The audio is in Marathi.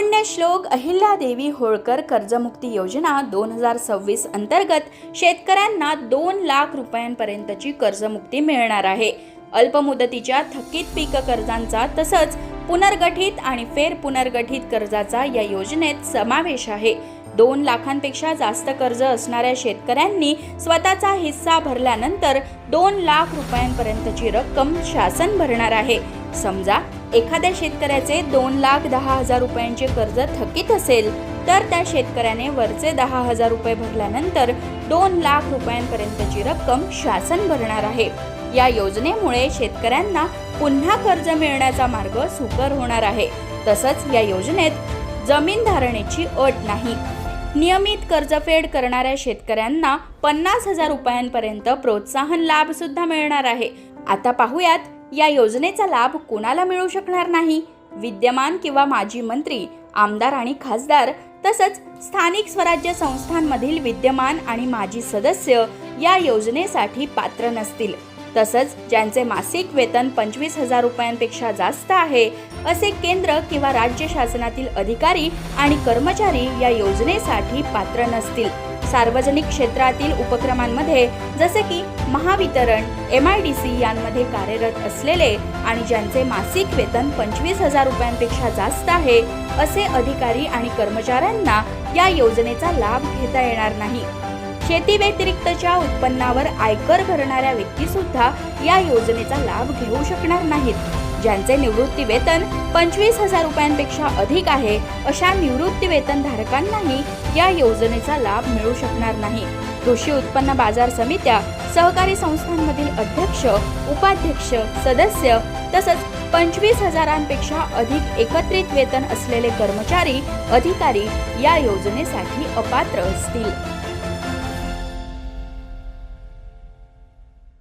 पुण्यश्लोक अहिल्यादेवी होळकर कर्जमुक्ती योजना 2026 अंतर्गत शेतकऱ्यांना 2 लाख रुपयांपर्यंतची कर्जमुक्ती मिळणार आहे। अल्पमुदतीच्या थकीत पीक कर्जांचा तसंच पुनर्गठित आणि फेर पुनर्गठित कर्जाचा या योजनेत समावेश आहे। 2 लाखांपेक्षा जास्त कर्ज असणाऱ्या शेतकऱ्यांनी स्वतःचा हिस्सा भरल्यानंतर 2 लाख रुपयांपर्यंतची रक्कम शासन भरणार आहे। समजा एखाद्या शेतकऱ्याचे 2,10,000 रुपयांचे कर्ज थकीत असेल तर त्या शेतकऱ्याने वरचे 10,000 रुपये भरल्यानंतर 2 लाख रुपयांपर्यंतची रक्कम शासन भरणार आहे। या योजनेमुळे शेतकऱ्यांना पुन्हा कर्ज मिळण्याचा मार्ग सुकर होणार आहे। तसंच या योजनेत जमीन धारणेची अट नाही। नियमित कर्जफेड करणाऱ्या शेतकऱ्यांना 50,000 रुपयांपर्यंत प्रोत्साहन लाभ सुद्धा मिळणार आहे। आता पाहूयात या योजनेचा लाभ कोणाला मिळू शकणार नाही। विद्यमान किंवा माजी मंत्री, आमदार आणि खासदार तसंच स्थानिक स्वराज्य संस्थांमधील विद्यमान आणि माजी सदस्य या योजनेसाठी पात्र नसतील। तसंच ज्यांचे मासिक वेतन 25,000 रुपयांपेक्षा जास्त आहे असे केंद्र किंवा राज्य शासनातील अधिकारी आणि कर्मचारी या योजनेसाठी पात्र नसतील। सार्वजनिक क्षेत्रातील उपक्रमांमध्ये जसे की महावितरण, MIDC यांमध्ये कार्यरत असलेले आणि ज्यांचे मासिक वेतन 25,000 रुपयांपेक्षा जास्त आहे असे अधिकारी आणि कर्मचाऱ्यांना या योजनेचा लाभ घेता येणार नाही। शेती व्यतिरिक्तच्या उत्पन्नावर आयकर भरणाऱ्या व्यक्ती सुद्धा या योजनेचा लाभ घेऊ शकणार नाहीत। ज्यांचे निवृत्ती वेतन 25,000 रुपयांपेक्षा अधिक आहे अशा निवृत्ती वेतन धारकांनाही या योजनेचा लाभ मिळू शकणार नाही। कृषी उत्पन्न बाजार समित्या, सहकारी संस्थांमधील अध्यक्ष, उपाध्यक्ष, सदस्य तसंच 25,000पेक्षा अधिक एकत्रित वेतन असलेले कर्मचारी, अधिकारी या योजनेसाठी अपात्र असतील।